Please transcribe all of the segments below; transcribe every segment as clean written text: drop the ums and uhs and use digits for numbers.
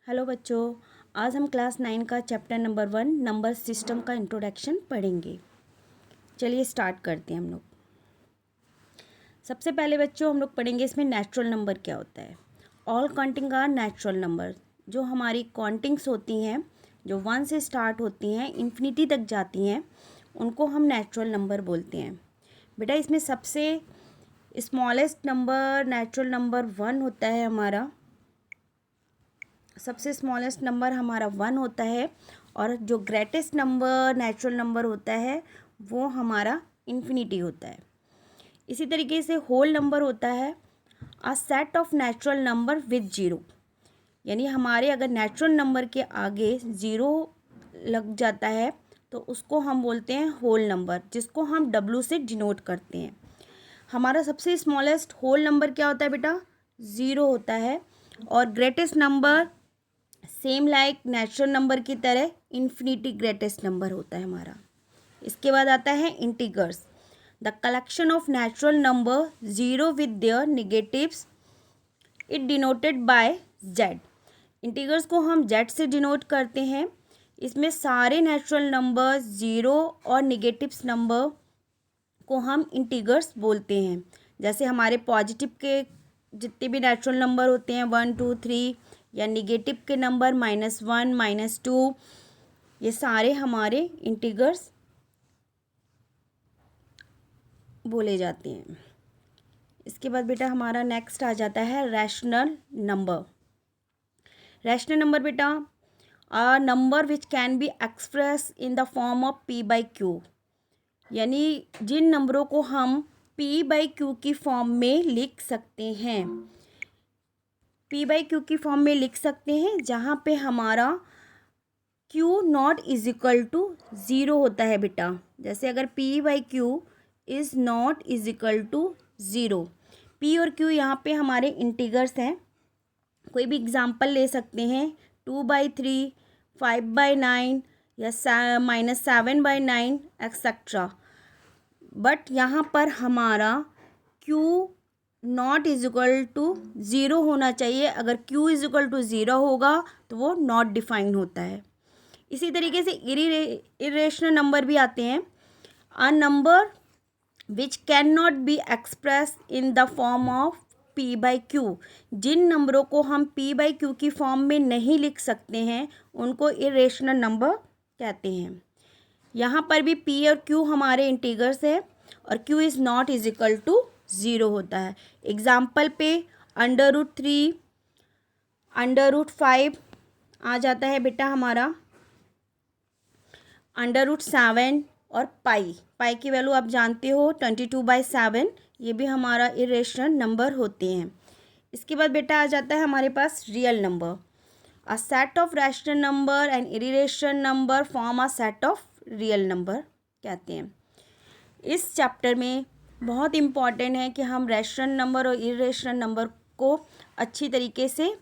Hello बच्चों, आज हम क्लास 9 का चैप्टर नंबर 1 नंबर सिस्टम का इंट्रोडक्शन पढ़ेंगे। चलिए स्टार्ट करते हैं हम लोग। सबसे पहले बच्चों हम लोग पढ़ेंगे इसमें नेचुरल नंबर क्या होता है। All counting are natural number. जो हमारी काउंटिंग्स होती हैं, जो 1 से स्टार्ट होती हैं इन्फिनिटी तक जाती हैं, उनको हम नेचुरल नंबर बोलते हैं। बेटा इसमें सबसे स्मॉलेस्ट नंबर नेचुरल नंबर 1 होता है हमारा। सबसे स्मॉलेस्ट नंबर हमारा 1 होता है और जो ग्रेटेस्ट नंबर नेचुरल नंबर होता है वो हमारा इन्फिनिटी होता है। इसी तरीके से होल नंबर होता है अ set of natural number with zero. यानी हमारे अगर नेचुरल नंबर के आगे ज़ीरो लग जाता है तो उसको हम बोलते हैं होल नंबर, जिसको हम डब्ल्यू से डिनोट करते हैं। हमारा सबसे स्मॉलेस्ट होल नंबर क्या होता है बेटा? ज़ीरो होता है। और greatest number same like natural number की तरह इन्फिनिटी ग्रेटेस्ट नंबर होता है हमारा। इसके बाद आता है integers, the collection of natural number zero with their negatives, it denoted by Z. Integers को हम जेड से डिनोट करते हैं। इसमें सारे नेचुरल नंबर ज़ीरो और निगेटिव्स नंबर को हम इंटीगर्स बोलते हैं। जैसे हमारे पॉजिटिव के जितने भी नेचुरल नंबर होते हैं 1 2 3, या निगेटिव के नंबर -1 -2, ये सारे हमारे इंटीगर्स बोले जाते हैं। इसके बाद बेटा हमारा नेक्स्ट आ जाता है रैशनल नंबर। रैशनल नंबर बेटा a number which can be expressed in the form of p/q। यानी जिन नंबरों को हम p/q की फॉर्म में लिख सकते हैं, p/q की फॉर्म में लिख सकते हैं, जहाँ पे हमारा q not is equal to zero होता है बेटा। जैसे अगर p/q is not is equal to zero, p और q यहाँ पे हमारे इंटीगर्स हैं। कोई भी एग्जांपल ले सकते हैं, 2/3, 5/9 या -7/9 एक्सेट्रा। बट यहाँ पर हमारा q not is equal to zero होना चाहिए। अगर q is equal to zero होगा तो वो नॉट डिफाइन होता है। इसी तरीके से इरेशनल नंबर भी आते हैं। A number which can not be expressed in the form of p/q। जिन नंबरों को हम p/q की फॉर्म में नहीं लिख सकते हैं उनको इरेशनल नंबर कहते हैं। यहाँ पर भी p और q हमारे इंटीगर्स है और q is not is equal to zero होता है। एग्जाम्पल पे √3, √5 आ जाता है बेटा हमारा, √7 और पाई की वैल्यू आप जानते हो 22/7, ये भी हमारा इरेशनल नंबर होते हैं। इसके बाद बेटा आ जाता है हमारे पास real number. A set of rational number and irrational number form a set of real number कहते हैं। इस चैप्टर में बहुत इम्पॉर्टेंट है कि हम रैशनल नंबर और इरेशनल नंबर को अच्छी तरीके से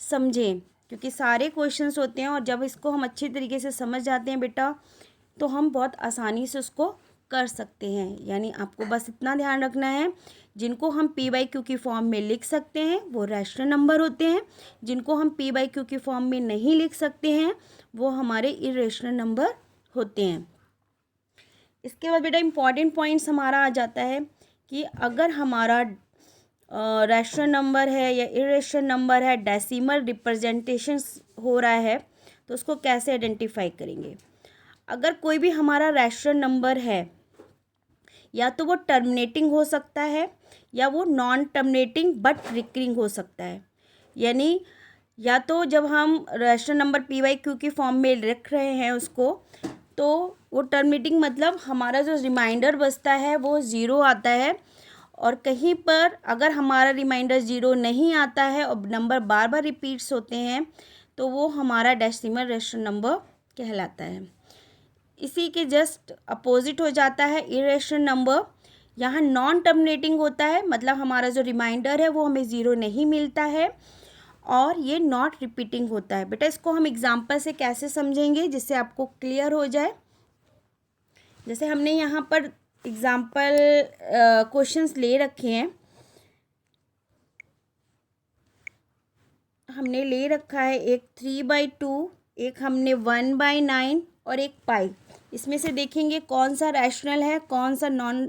समझें, क्योंकि सारे क्वेश्चंस होते हैं और जब इसको हम अच्छी तरीके से समझ जाते हैं बेटा तो हम बहुत आसानी से उसको कर सकते हैं। यानी आपको बस इतना ध्यान रखना है, जिनको हम p/q की फॉर्म में लिख सकते हैं वो रैशनल नंबर होते हैं, जिनको हम p/q की फॉर्म में नहीं लिख सकते हैं वो हमारे इरेशनल नंबर होते हैं। इसके बाद बेटा इम्पॉर्टेंट पॉइंट्स हमारा आ जाता है कि अगर हमारा रैशनल नंबर है या इरेशनल नंबर है, डेसिमल रिप्रेजेंटेशन हो रहा है, तो उसको कैसे आइडेंटिफाई करेंगे। अगर कोई भी हमारा रैशनल नंबर है, या तो वो टर्मिनेटिंग हो सकता है या वो नॉन टर्मिनेटिंग बट रिकरिंग हो सकता है। यानी या तो जब हम रैशनल नंबर p/q की फॉर्म में रख रहे हैं उसको, तो वो टर्मिनेटिंग मतलब हमारा जो रिमाइंडर बचता है वो ज़ीरो आता है, और कहीं पर अगर हमारा रिमाइंडर ज़ीरो नहीं आता है और नंबर बार बार रिपीट्स होते हैं तो वो हमारा डेसिमल रैशनल नंबर कहलाता है। इसी के जस्ट अपोजिट हो जाता है इरेशनल नंबर। यहाँ नॉन टर्मिनेटिंग होता है, मतलब हमारा जो रिमाइंडर है वो हमें ज़ीरो नहीं मिलता है, और ये नॉट रिपीटिंग होता है। बेटा इसको हम एग्जांपल से कैसे समझेंगे जिससे आपको क्लियर हो जाए। जैसे हमने यहाँ पर एग्जांपल क्वेश्चंस ले रखे हैं, हमने ले रखा है एक 3/2, एक हमने 1/9 और एक पाई। इसमें से देखेंगे कौन सा रैशनल है, कौन सा नॉन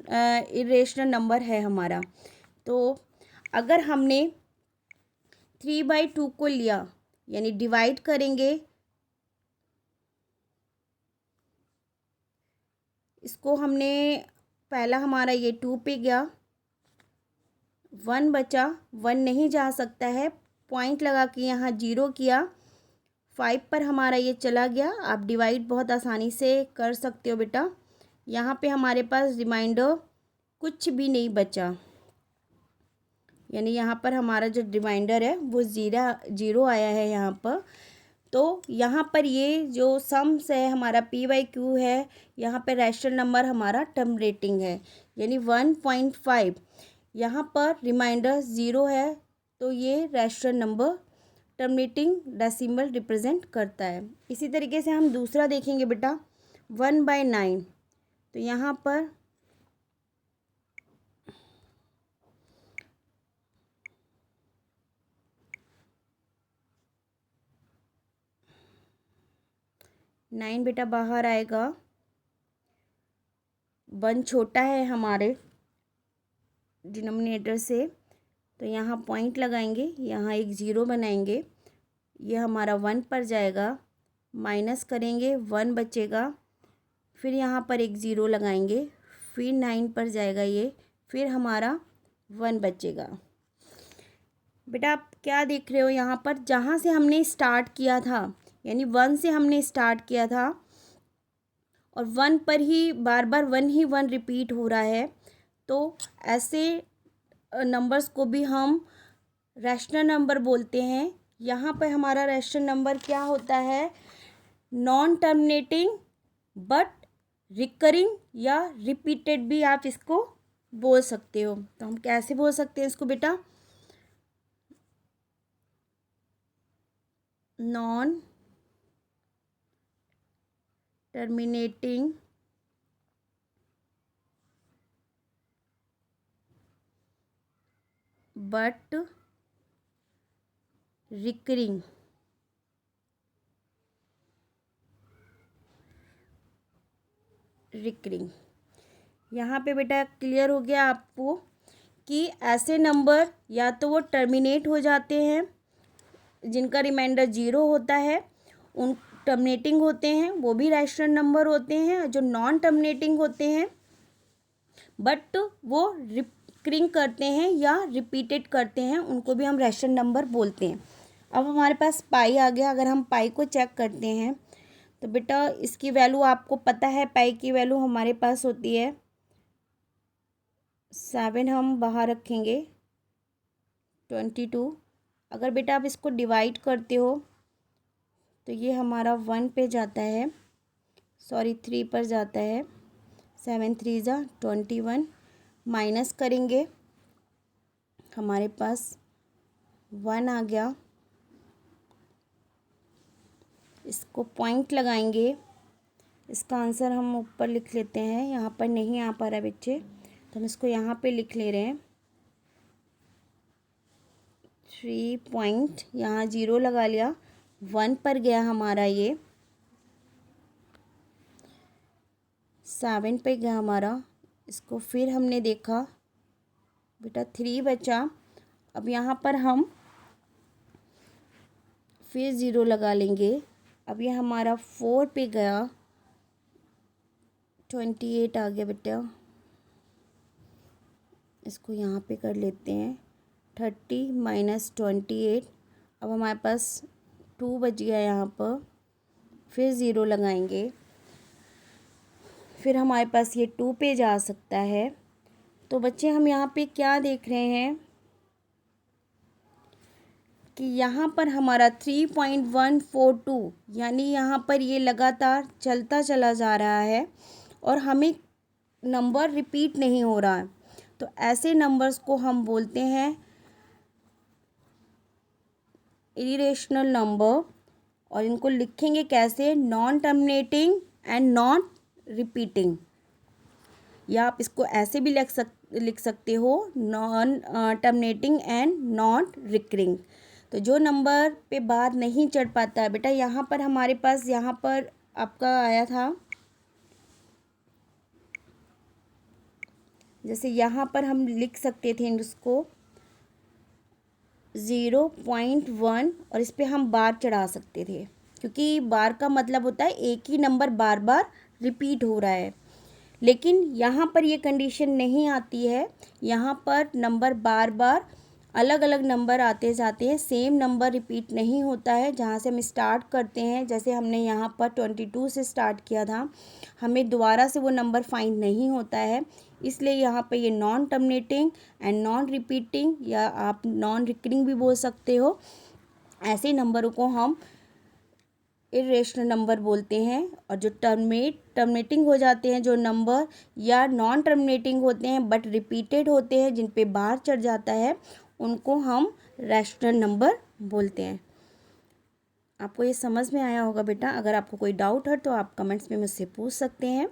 इरेशनल नंबर है हमारा। तो अगर हमने 3/2 को लिया, यानी डिवाइड करेंगे इसको, हमने पहला हमारा ये 2 पे गया, 1 बचा, 1 नहीं जा सकता है, पॉइंट लगा के यहाँ 0 किया, 5 पर हमारा ये चला गया। आप डिवाइड बहुत आसानी से कर सकते हो बेटा। यहाँ पे हमारे पास रिमाइंडर कुछ भी नहीं बचा, यानी यहाँ पर हमारा जो रिमाइंडर है वो ज़ीरो आया है यहाँ पर। तो यहाँ पर ये जो सम्स है हमारा p/q है, यहाँ पर रैशनल नंबर हमारा टर्मिनेटिंग है, यानी 1.5। यहाँ पर रिमाइंडर 0 है, तो ये rational number terminating decimal represent करता है। इसी तरीके से हम दूसरा देखेंगे बेटा 1/9। तो यहाँ पर नाइन बेटा बाहर आएगा, 1 छोटा है हमारे डिनोमिनेटर से, तो यहाँ पॉइंट लगाएंगे, यहाँ एक 0 बनाएंगे, ये हमारा 1 पर जाएगा, माइनस करेंगे 1 बचेगा, फिर यहाँ पर एक 0 लगाएंगे, फिर 9 पर जाएगा ये, फिर हमारा 1 बचेगा। बेटा आप क्या देख रहे हो यहाँ पर, जहाँ से हमने स्टार्ट किया था, यानी 1 से हमने स्टार्ट किया था और 1 पर ही बार बार 1 रिपीट हो रहा है, तो ऐसे नंबर्स को भी हम रैशनल नंबर बोलते हैं। यहाँ पर हमारा रैशनल नंबर क्या होता है, नॉन टर्मिनेटिंग बट रिकरिंग या रिपीटेड भी आप इसको बोल सकते हो। तो हम कैसे बोल सकते हैं इसको बेटा, नॉन टर्मिनेटिंग बट रिकरिंग। यहाँ पे बेटा क्लियर हो गया आपको कि ऐसे नंबर या तो वो टर्मिनेट हो जाते हैं जिनका रिमाइंडर 0 होता है, उन टर्मिनेटिंग होते हैं, वो भी रैशनल नंबर होते हैं। जो नॉन टर्मिनेटिंग होते हैं बट वो रिकरिंग करते हैं या रिपीटेड करते हैं, उनको भी हम रैशनल नंबर बोलते हैं। अब हमारे पास पाई आ गया। अगर हम पाई को चेक करते हैं तो बेटा इसकी वैल्यू आपको पता है, पाई की वैल्यू हमारे पास होती है 7, हम बाहर रखेंगे 22। अगर बेटा आप इसको डिवाइड करते हो तो ये हमारा 1 पे जाता है, सॉरी 3 पर जाता है, 7 3 जा 21, माइनस करेंगे हमारे पास 1 आ गया, इसको पॉइंट लगाएंगे, इसका आंसर हम ऊपर लिख लेते हैं, यहाँ पर नहीं आ पा रहा है बच्चे, तो हम इसको यहाँ पे लिख ले रहे हैं 3 पॉइंट, यहाँ 0 लगा लिया, 1 पर गया हमारा, ये 7 पे गया हमारा, इसको फिर हमने देखा बेटा 3 बचा। अब यहाँ पर हम फिर 0 लगा लेंगे, अब ये हमारा 4 पे गया, 28 आ गया बेटा, इसको यहाँ पे कर लेते हैं 30 माइनस 28। अब हमारे पास 2 बच गया यहाँ पर, फिर 0 लगाएंगे, फिर हमारे पास ये 2 पे जा सकता है। तो बच्चे हम यहाँ पे क्या देख रहे हैं कि यहाँ पर हमारा 3.142, यानी यहाँ पर ये लगातार चलता चला जा रहा है और हमें नंबर रिपीट नहीं हो रहा है। तो ऐसे नंबर्स को हम बोलते हैं इरेशनल नंबर, और इनको लिखेंगे कैसे, non terminating and not repeating, या आप इसको ऐसे भी लिख सकते हो, non terminating and not recurring. तो तो जो नंबर पे बार नहीं चढ़ पाता है बेटा, यहाँ पर हमारे पास यहाँ पर आपका आया था, जैसे यहाँ पर हम लिख सकते थे इसको 0.1 और इस पे हम बार चढ़ा सकते थे, क्योंकि बार का मतलब होता है एक ही नंबर बार बार रिपीट हो रहा है। लेकिन यहाँ पर ये कंडीशन नहीं आती है, यहाँ पर नंबर बार बार अलग अलग नंबर आते जाते हैं, सेम नंबर रिपीट नहीं होता है। जहाँ से हम स्टार्ट करते हैं, जैसे हमने यहाँ पर 22 से स्टार्ट किया था, हमें दोबारा से वो नंबर फाइंड नहीं होता है, इसलिए यहाँ पे ये non terminating and non repeating या आप नॉन रिकरिंग भी बोल सकते हो, ऐसे नंबरों को हम इर्रेशनल नंबर बोलते हैं। और जो टर्मिनेटिंग हो जाते हैं जो नंबर, या नॉन टर्मिनेटिंग होते हैं बट रिपीटेड होते हैं, जिन पे बार चढ़ जाता है, उनको हम रैशनल नंबर बोलते हैं। आपको ये समझ में आया होगा बेटा। अगर आपको कोई डाउट है तो आप कमेंट्स में मुझसे पूछ सकते हैं।